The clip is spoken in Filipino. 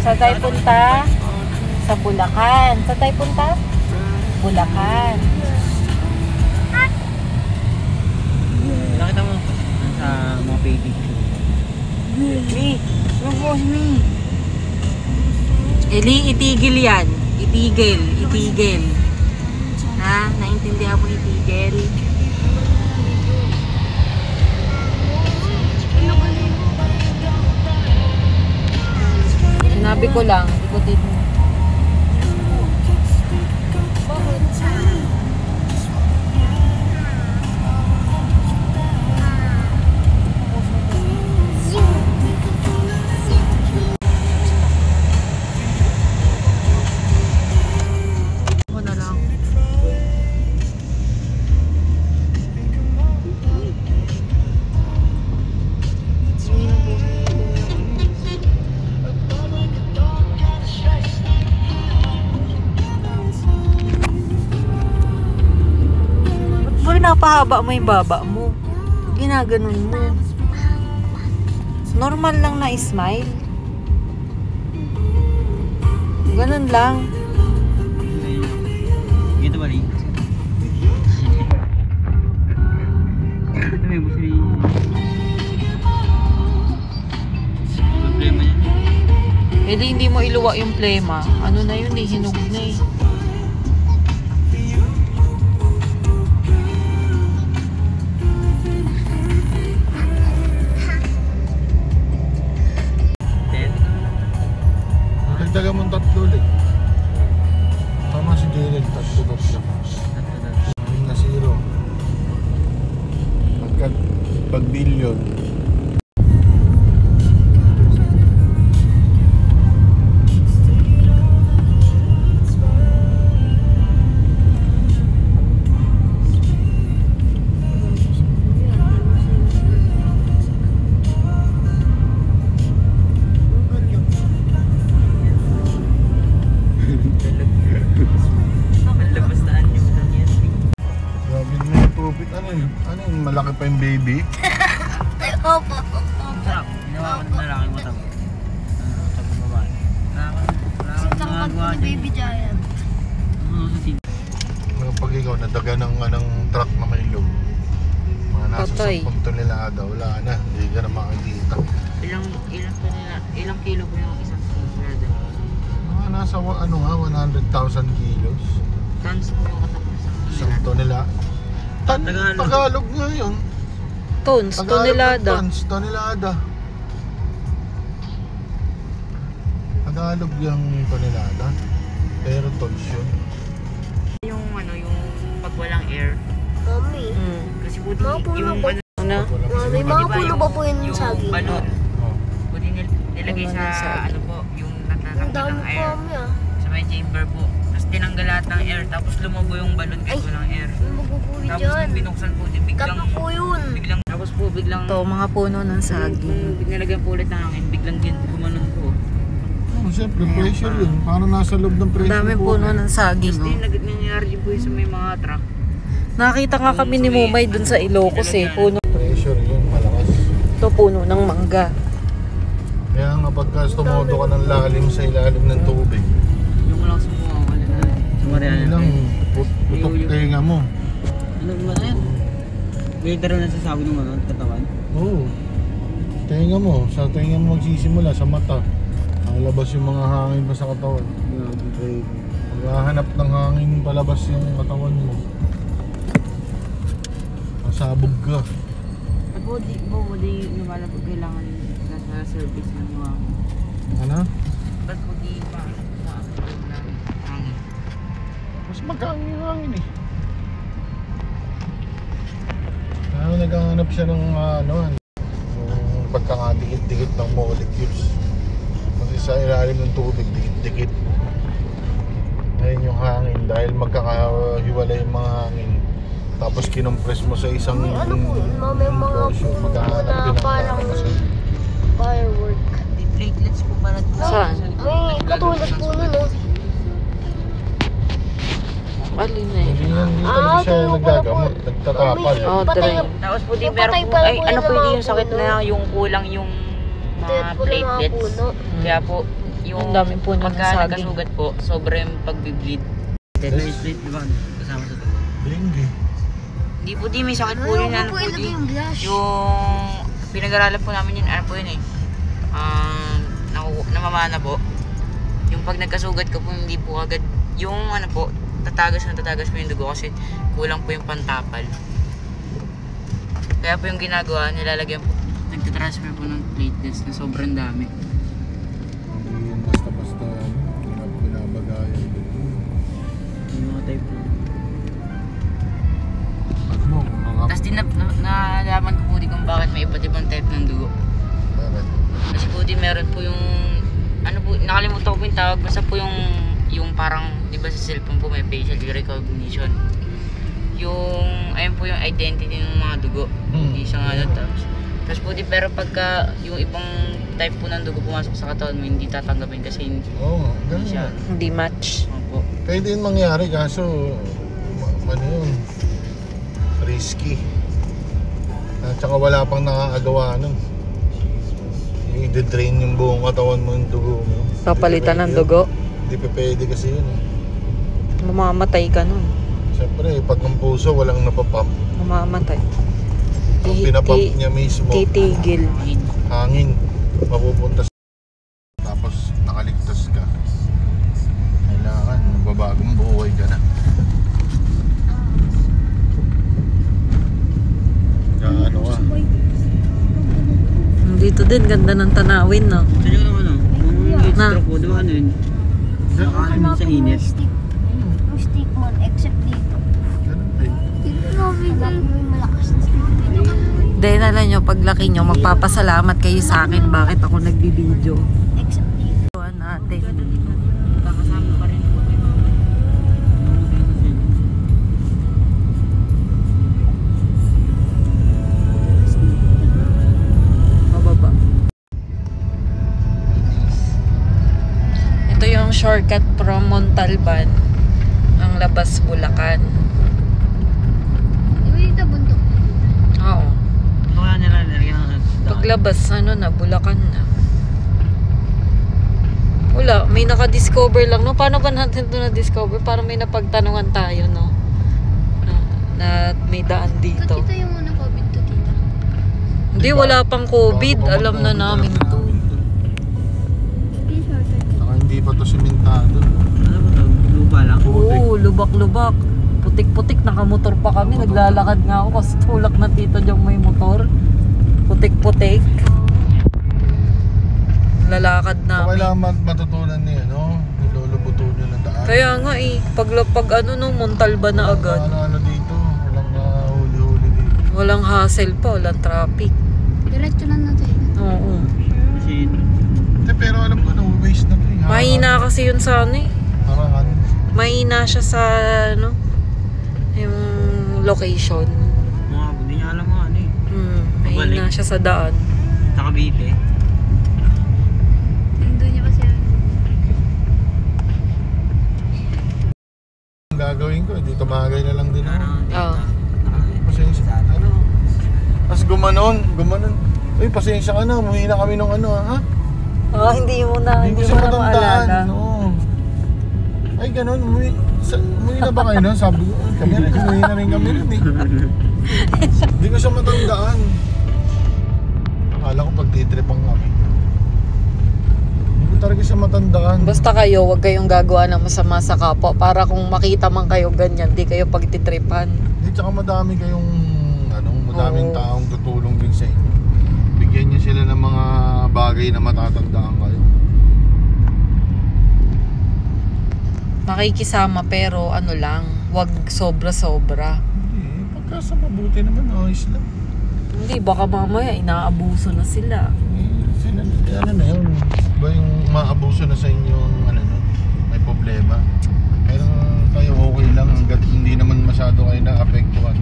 Saan tayo punta? Sa Bulacan. Saan tayo punta? Bulacan. Nakita mo sa mga baby. Eli, itigil yan. Itigil. Ha? Naintindihan mo itigil? Sinabi ko lang, ikutin mo. Napahaba mo yung baba mo. Ginaganon mo. Normal lang na smile. Ganun lang. Gito ba rin? Ito may busri. Problema yan. Eh di hindi mo iluwa yung plema. Ano na yun eh, hinog na eh. Nagdaga mong tatlo ulit. Tama si Jared, tatlo siya. Ayun na zero. Pag billion. Ano yun? Malaki pa yung baby? Opo. Sarap. Ginawa ko na lalaki mo tamo. Sabi mo ba? Sinangkad ni Baby Giant. Pag ikaw nadaga ng truck na may load, mga nasa Patay. 10 tonelada, wala na. Hindi ka na makikita. Ilang kilo po yung isang tonelada? Mga nasa 100,000 kilos. Tons po yung katak ng Isang tonelada. Tagalog nga yun. Tons, tonelada. Tonelada. Tagalog yung tonelada. Pero tons yun. Yung pag walang air. Mami. Kasi po yung Ano? Mami, mga puno ba po yun yung saging? balon. Oh. Pwede nilagay sa saging. yung Ang natatanggal dami ng po air. kami Sa may chamber po. Tapos tinanggal lahat ng air. Tapos lumobo yung balon kahit walang air. Maguguwi Tapos dyan. nung binuksan po, biglang Kape po yun. tapos po biglang Ito, mga puno ng saging. nilagyan po ulit ng hangin, biglang gumanon po. Oh, siyempre, pressure yun. Parang nasa loob ng pressure. Daming puno ng saging. Tapos Oh. nangyayari din po yun sa may mga truck. Nakita nga kami ni Mumay dun sa Ilocos eh. Puno. Pressure yun, malakas. Ito, puno ng mangga. Kaya nga pagka tumodo ka ng lalim sa ilalim ng tubig, Yung lang sumuha, wala na. Sumarihan yun lang, putok tenga mo. Ano ba na yan? May daro na sasabi ng katawan? Oo. Tenga mo, sa tenga mo magsisimula, sa mata. Lalabas yung mga hangin pa sa katawan. Maghahanap ng hangin palabas yung katawan mo. Masabog ka. At di naman po kailangan nasa service ng mga Ano? ba't po di pa sa hangin? Mas magkangin yung hangin eh. Naghahanap siya ng yung pagkakadikit-dikit ng molecules. Kasi sa ilalim ng tubig, dikit-dikit. Ayun yung hangin dahil magkakahiwalay yung mga hangin. Tapos kinompress mo sa isang Ano po, may mga puno maghahanap na din ng parang kasi firework. Di platelets po para Saan? May katulad po nun, no? Alin na hindi eh. yan talaga siya tingnan ko naggagamot, na po. nagtatapal. Oh, Patay dry. na- Tapos po di Yung meron patay po, pala ay po ano yan po ng mga yung sakit puno. na yung kulang yung mga Dead po ng mga platelets. puno. Kaya po, Ang dami po na pagka nasaging. nagkasugat po, sobrang pagbibleed. Tetanus di ba? Kasama sa dugo. Dengue. Hindi po, di may sakit po yun. Ano po, di. Yung pinag-aralan po namin yun, ano po yun eh. Namamana po. Yung pag nagkasugat ka po, hindi po agad, yung ano po, tatagas po yung dugo kasi kulang po yung pantapal. Kaya po yung ginagawa, nilalagyan po, nagtitransfer po ng platelets na sobrang dami. Hindi yun basta-basta binabagayan. Yung mga type po. Ano? Mga... Tapos din nalaman ko po di kung bakit may iba't ibang type ng dugo. Bakit? Kasi po di meron po yung, ano po, nakalimutan ko po yung tawag, basta po yung parang, di ba sa cellphone po may facial recognition. Yung, ayun po yung identity ng mga dugo. Hindi siya nga tapos po di, pero pagka yung ibang type po ng dugo pumasok sa katawan mo, hindi tatanggapin kasi hindi Ganun siya. Hindi match. Opo. Pwede yun mangyari kaso ano yun, risky. At saka wala pang nakakagawa nun. I-drain yung buong katawan mo yung dugo mo. Papalitan ng dugo. Hindi pa pwede kasi yun eh. Mamamatay ka nun. Siyempre, pag ang puso walang napapump, Mamamatay. ang pinapump niya mismo, Titigil. hangin, mapupunta sa... Tapos nakaligtas ka. Kailangan, magbabagong buhay ka na. Ano ka? Dito din, ganda ng tanawin, no? Sa inyo naman kung heat Na. stroke po, di ba ano yun? Nakakain sa init. Yung stick mo, except dito. Ganun din. Dito na may malakas na stick. Dahil alam nyo, paglaki nyo, magpapasalamat kayo sa akin bakit ako nagbibideo. Except dito. Tuwan natin. Kakasama pa rin po kayo. Mababa. Ito yung shortcut from Montalban. Ang labas Bulacan. Di ba dito bundok? Oo. Kaya nila nilagyan ng Paglabas, ano na, Bulacan na. Wala, may naka-discover lang, no? Paano ba natin ito na-discover? Parang may napagtanungan tayo, no? Na may daan dito. Kita yung muna COVID to dito. Hindi, wala pang COVID. Bago pa Alam na mag-COVID, namin alam to. namin to. Please shortcut. Saka hindi pa to simentado. Ano ba ito? Lupa lang? Putik. Oo, lubak-lubak. Putik-putik, nakamotor pa kami. Naglalakad nga ako kasi tulak na tito diyang may motor. Putik-putik. Lalakad So, namin. kailangan matutunan niya, no? Nilulubuto niyo ng daan. Kaya nga eh, pag ano no, Montalban na agad. Ano dito? Walang huli-huli dito. Walang hassle pa, walang traffic. Diretso lang natin. Oo. Kasi Pero alam ko na, waste na to eh. Mahina kasi yun sa ano eh. Harangan. Mahina siya sa ano, yung location. mga hindi niya alam mga ano eh. Mahina siya sa daan. Sa Cavite. Doon niya kasi Ang gagawin ko, hindi tumagay na lang din ako. Oo. Pasensya. Ano? Tapos gumanon. Uy, pasensya ka na, umuwi na kami nung ano, ha? Hindi mo na Hindi ko siya matandaan. Oo. Ay, ganun, umuwi na ba kayo nun? Sabi ko, kami rin, umuwi na rin kami rin eh. Hindi ko siya matandaan. Akala ko pagtitripang kami. Hindi ko talaga siya matandaan. Basta kayo, huwag kayong gagawa ng masama sa kapwa para kung makita man kayo ganyan, di kayo pagtitripan. Hindi, tsaka madaming Oo. taong tutulong din sa inyo. Bigyan niyo sila ng mga bagay na matatandaan kayo. Makikisama pero ano lang, huwag sobra-sobra. Hindi, pagka sa mabuti naman, ayos lang. Hindi, baka mamaya inaabuso na sila. Sila, ano na yun, ba yung maabuso na sa inyo, ano nun, may problema. Pero kayo okay lang hanggat hindi naman masyado kayo na-apektuhan.